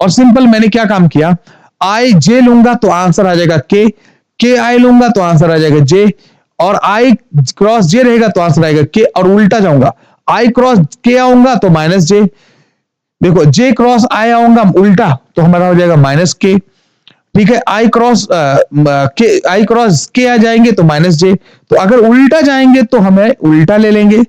और सिंपल मैंने क्या काम किया, आई जे लूंगा तो आंसर आ जाएगा के आई लूंगा तो आंसर आ जाएगा जे, और आई क्रॉस जे रहेगा तो आंसर आएगा के, और उल्टा जाऊंगा, आई क्रॉस के आऊंगा तो माइनस जे, देखो जे क्रॉस आई आऊंगा उल्टा तो हमारा हो जाएगा माइनस के। ठीक है, आई क्रॉस के आ जाएंगे तो माइनस जे, तो अगर उल्टा जाएंगे तो हमें उल्टा ले लेंगे,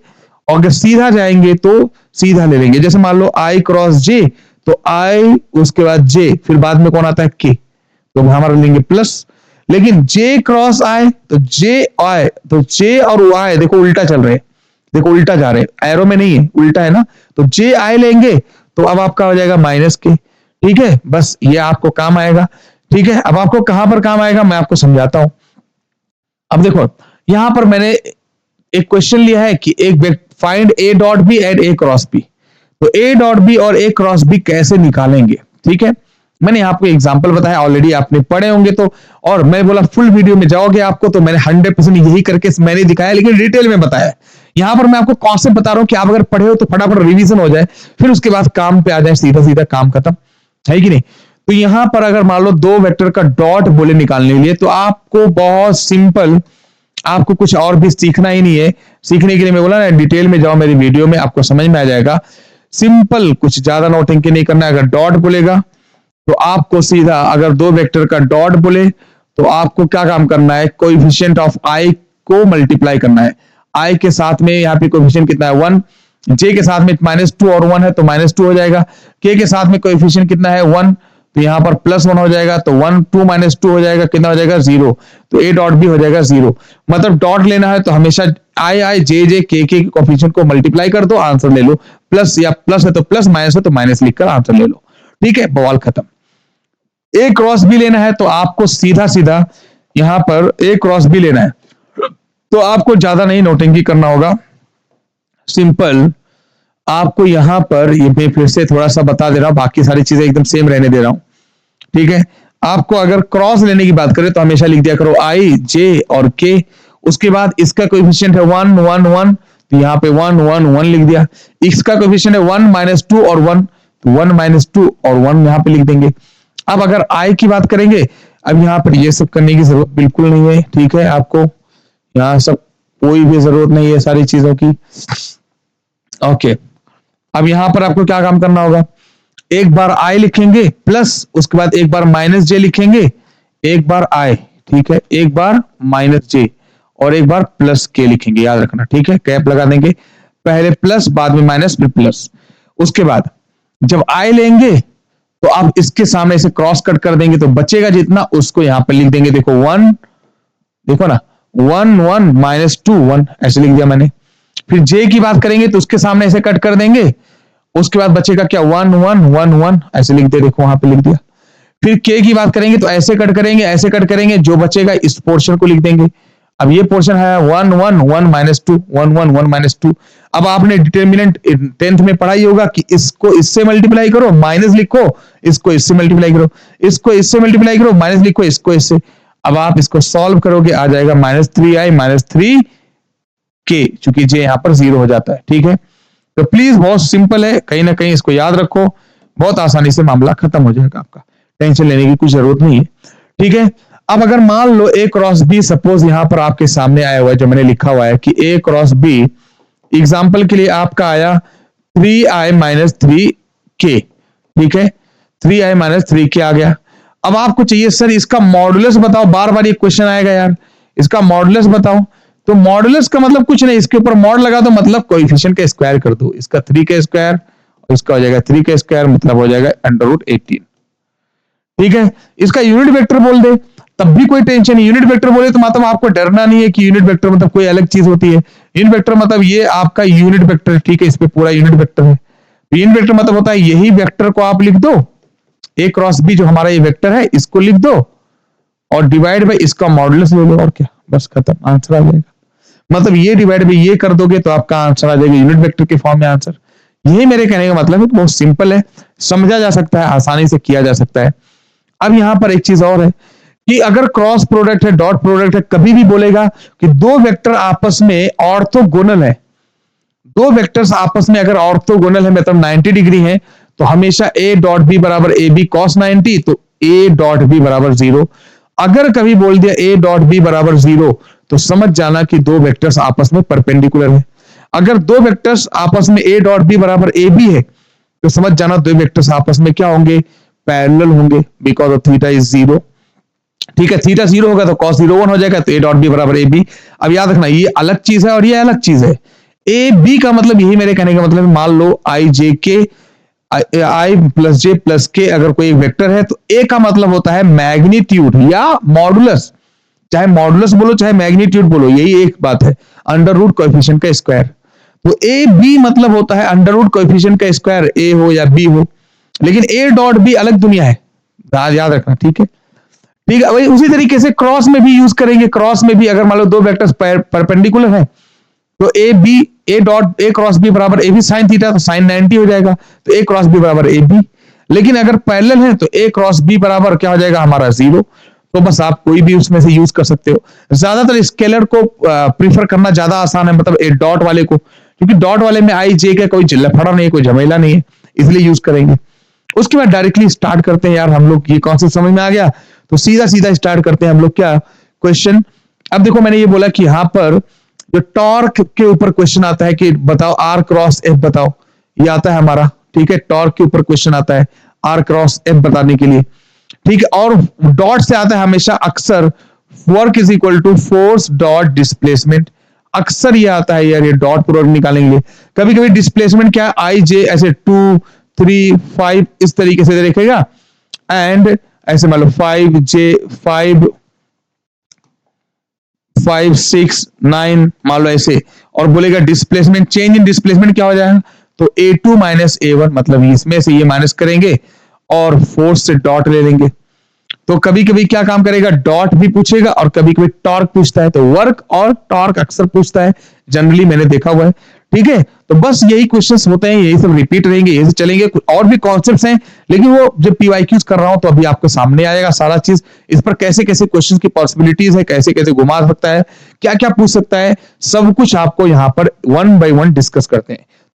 और अगर सीधा जाएंगे तो सीधा ले लेंगे। जैसे मान लो आई क्रॉस जे, तो आई उसके बाद जे, फिर बाद में कौन आता है के, तो हमारा लेंगे प्लस। लेकिन जे क्रॉस आई तो जे आई, तो जे और आई देखो उल्टा चल रहे हैं, देखो उल्टा जा रहे हैं, एरो में नहीं है, उल्टा है ना, तो जे आई लेंगे तो अब आपका हो जाएगा माइनस के। ठीक है, बस ये आपको काम आएगा। ठीक है, अब आपको कहां पर काम आएगा मैं आपको समझाता हूं। अब देखो यहां पर मैंने एक क्वेश्चन लिया है कि एक find a dot b and a cross b, तो ए डॉट बी और ए क्रॉस बी कैसे निकालेंगे। ठीक है, मैंने आपको एग्जांपल बताया, ऑलरेडी आपने पढ़े होंगे, तो और मैं बोला फुल वीडियो में जाओगे आपको, तो मैंने 100% यही करके मैंने दिखाया, लेकिन डिटेल में बताया। यहां पर मैं आपको कॉन्सेप्ट बता रहा हूं कि आप अगर पढ़े हो तो फटाफट रिवीजन हो जाए, फिर उसके बाद काम पे आ जाए, सीधा सीधा काम खत्म, है कि नहीं। तो यहां पर अगर मान लो दो वेक्टर का डॉट बोले निकालने के लिए, तो आपको बहुत सिंपल, आपको कुछ और भी सीखना ही नहीं है। सीखने के लिए मैं बोला ना, डिटेल में जाओ मेरी वीडियो में, आपको समझ में आ जाएगा। सिंपल, कुछ ज्यादा नौटंकी नहीं करना है। अगर डॉट बोलेगा तो आपको सीधा, अगर दो वेक्टर का डॉट बोले तो आपको क्या काम करना है, कोएफिशिएंट ऑफ आई को मल्टीप्लाई करना है। आई के साथ में यहाँ पे कोएफिशिएंट कितना है 1, जे के साथ में -2 और 1 है तो -2 हो जाएगा, के साथ में कोएफिशिएंट कितना है 1, तो यहाँ पर +1 हो जाएगा, तो 1 2 -2 हो जाएगा, कितना हो जाएगा 0, तो ए डॉट भी हो जाएगा 0। मतलब डॉट लेना है तो हमेशा आई आई जे के कोएफिशिएंट को मल्टीप्लाई कर दो, आंसर ले लो, प्लस या प्लस है तो प्लस, माइनस है तो माइनस लिखकर आंसर ले लो। ठीक है, बवाल खत्म। ए क्रॉस बी लेना है तो आपको सीधा सीधा यहां पर ए क्रॉस बी लेना है, तो आपको ज्यादा नहीं नोटिंग करना होगा, सिंपल आपको यहां पर ये मैं फिर से थोड़ा सा बता दे रहा हूं, बाकी सारी चीजें एकदम सेम रहने दे रहा हूं। ठीक है, आपको अगर क्रॉस लेने की बात करें तो हमेशा लिख दिया करो आई जे और के, उसके बाद इसका कोएफिशिएंट है 1 1 1, तो यहाँ पे 1 1 1 लिख दिया, इसका कोएफिशिएंट है 1 -2 और 1, तो 1 माइनस 2 और 1 यहाँ पे लिख देंगे। अब अगर आई की बात करेंगे, अब यहाँ पर ये सब करने की जरूरत बिल्कुल नहीं है, ठीक है, आपको यहाँ सब कोई भी जरूरत नहीं है सारी चीजों की। ओके, अब यहां पर आपको क्या काम करना होगा, एक बार आई लिखेंगे प्लस उसके बाद एक बार माइनस जे लिखेंगे, एक बार आई, ठीक है, एक बार माइनस जे और एक बार प्लस के लिखेंगे, याद रखना, ठीक है, कैप लगा देंगे, पहले प्लस बाद में माइनस फिर प्लस। उसके बाद जब आई लेंगे तो आप इसके सामने से क्रॉस कट कर देंगे तो बचेगा जितना उसको यहां पर लिख देंगे, देखो 1, देखो ना 1 1 माइनस 2 1 ऐसे लिख दिया मैंने। फिर जे की बात करेंगे तो उसके सामने ऐसे कट कर देंगे, उसके बाद बचेगा क्या 1 1 1 1 ऐसे लिख दे, देखो वहां पे लिख दिया। फिर के की बात करेंगे तो ऐसे कट करेंगे, ऐसे कट करेंगे, जो बचेगा इस पोर्शन को लिख देंगे। अब ये पोर्शन है 1 1 1 माइनस 2 1 1 1 माइनस 2। अब आपने डिटर्मिनेंट 10th में पढ़ा ही होगा कि इसको इससे मल्टीप्लाई करो, माइनस लिखो, इसको इससे मल्टीप्लाई करो, इसको इससे मल्टीप्लाई करो, माइनस लिखो, इसको इससे। अब आप इसको सॉल्व करोगे, आ जाएगा माइनस 3i माइनस 3k, चूंकि जे यहां पर 0 हो जाता है, ठीक है। तो प्लीज बहुत सिंपल है, कहीं ना कहीं इसको याद रखो, बहुत आसानी से मामला खत्म हो जाएगा, आपका टेंशन लेने की कुछ जरूरत नहीं है, ठीक है। अब अगर मान लो ए क्रॉस बी सपोज यहां पर आपके सामने आया हुआ है, जो मैंने लिखा हुआ है कि ए क्रॉस बी, एग्जाम्पल के लिए आपका आया 3i माइनस 3k, ठीक है, 3i माइनस 3k आ गया। अब आपको चाहिए सर इसका मॉडुलस बताओ, बार बार ये क्वेश्चन आएगा यार, इसका मॉडुलस बताओ। तो मॉडुलस का मतलब कुछ नहीं, इसके ऊपर मॉड लगा दो, मतलब कोएफिशिएंट का स्क्वायर कर दो, इसका 3 का स्क्वायर और इसका हो जाएगा 3 का स्क्वायर, मतलब हो जाएगा √18, ठीक है। इसका यूनिट वेक्टर बोल दे तब भी कोई टेंशन नहीं, यूनिट वेक्टर बोले तो मतलब आपको डरना नहीं है कि यूनिट वेक्टर मतलब कोई अलग चीज होती है। यूनिट वेक्टर मतलब ये आपका यूनिट वेक्टर, ठीक है, इस पे पूरा यूनिट वेक्टर है। यूनिट वेक्टर मतलब होता है यही वेक्टर को आप लिख दो, ए क्रॉस बी जो हमारा ये वेक्टर है इसको लिख दो और डिवाइड बाय इसका मॉडुलस ले लो, और क्या, बस खत्म, आंसर आ जाएगा। मतलब ये डिवाइड बाय ये कर दोगे तो आपका आंसर आ जाएगा यूनिट वेक्टर के फॉर्म में आंसर। यही मेरे कहने का मतलब है, बहुत सिंपल है, समझा जा सकता है, आसानी से किया जा सकता है। अब यहां पर एक चीज और है कि अगर क्रॉस प्रोडक्ट है, डॉट प्रोडक्ट है, कभी भी बोलेगा कि दो वेक्टर आपस में ऑर्थोगोनल है, दो वेक्टर्स आपस में अगर ऑर्थोगोनल है मतलब 90 डिग्री है, तो हमेशा a डॉट बी बराबर ए बी कॉस 90, तो a डॉट बी बराबर 0। अगर कभी बोल दिया a डॉट बी बराबर 0 तो समझ जाना कि दो वेक्टर्स आपस में परपेंडिकुलर है। अगर दो वेक्टर्स आपस में a डॉट बी बराबर ए बी है तो समझ जाना दो वेक्टर्स आपस में क्या होंगे, पैरेलल होंगे, बिकॉज ऑफ थीटा इज 0, ठीक है। थीटा 0 होगा तो cos 0 1 हो जाएगा, तो a डॉट बी बराबर ए बी। अब याद रखना ये अलग चीज है और ये अलग चीज है। ए बी का मतलब यही मेरे कहने का मतलब, मान लो आई जे के आई प्लस जे प्लस के अगर कोई एक वेक्टर है तो ए का मतलब होता है मैग्नीट्यूड या मॉडुलस, चाहे मॉडुलस बोलो चाहे मैग्नीट्यूड बोलो, यही एक बात है, अंडर रूट कोएफिशिएंट का स्क्वायर। तो ए बी मतलब होता है अंडर रूट कोएफिशिएंट का स्क्वायर, ए हो या बी हो, लेकिन ए डॉट बी अलग दुनिया है, याद रखना, ठीक है, ठीक है। वही उसी तरीके से क्रॉस में भी यूज करेंगे, क्रॉस में भी अगर मान लो दो वेक्टर्स परपेंडिकुलर है तो a b a dot a cross b बराबर ए बी साइन थीटा, तो साइन 90 हो जाएगा, तो ए क्रॉस बी बराबर ए बी। लेकिन अगर पैरेलल है तो ए क्रॉस बी बराबर क्या हो जाएगा हमारा 0। तो बस आप कोई भी उसमें से यूज कर सकते हो, ज्यादातर स्केलर को प्रीफर करना ज्यादा आसान है, मतलब ए डॉट वाले को, क्योंकि डॉट वाले में आई जे का कोई लफड़ा नहीं है, कोई झमेला नहीं है, इसलिए यूज करेंगे। उसके बाद डायरेक्टली स्टार्ट करते हैं यार हम लोग, ये कॉन्सेप्ट समझ में आ गया तो सीधा सीधा स्टार्ट करते हैं हम लोग क्या क्वेश्चन। अब देखो मैंने ये बोला कि यहां पर जो टॉर्क के ऊपर क्वेश्चन आता है कि बताओ आर क्रॉस एफ बताओ, ये आता है हमारा, ठीक है, टॉर्क के ऊपर क्वेश्चन आता है आर क्रॉस एफ बताने के लिए, ठीक है। और डॉट से आता है हमेशा अक्सर work is equal to force dot displacement, अक्सर ये आता है यार, ये डॉट प्रोडक्ट निकालने के लिए। कभी कभी डिस्प्लेसमेंट क्या है, आई जे ऐसे 2 3 5 इस तरीके से देखेगा, एंड ऐसे मान लो 5 जे 5 5 6 9 मान लो ऐसे, और बोलेगा डिस्प्लेसमेंट, चेंज इन डिस्प्लेसमेंट क्या हो जाएगा, तो a2 माइनस a1, मतलब इसमें से ये माइनस करेंगे और फोर्स से डॉट ले लेंगे। तो कभी कभी क्या काम करेगा, डॉट भी पूछेगा और कभी कभी टॉर्क पूछता है, तो वर्क और टॉर्क अक्सर पूछता है, जनरली मैंने देखा हुआ है, ठीक है। तो बस यही क्वेश्चंस होते हैं, यही सब रिपीट रहेंगे, यही से चलेंगे, कुछ और भी कॉन्सेप्ट्स हैं, लेकिन वो जब पीवाईक्यूज कर रहा हूं तो अभी आपके सामने आएगा सारा चीज, इस पर कैसे कैसे क्वेश्चंस की पॉसिबिलिटीज है, कैसे कैसे घुमा सकता है, क्या क्या पूछ सकता है, सब कुछ आपको यहाँ पर 1 by 1 डिस्कस करते हैं।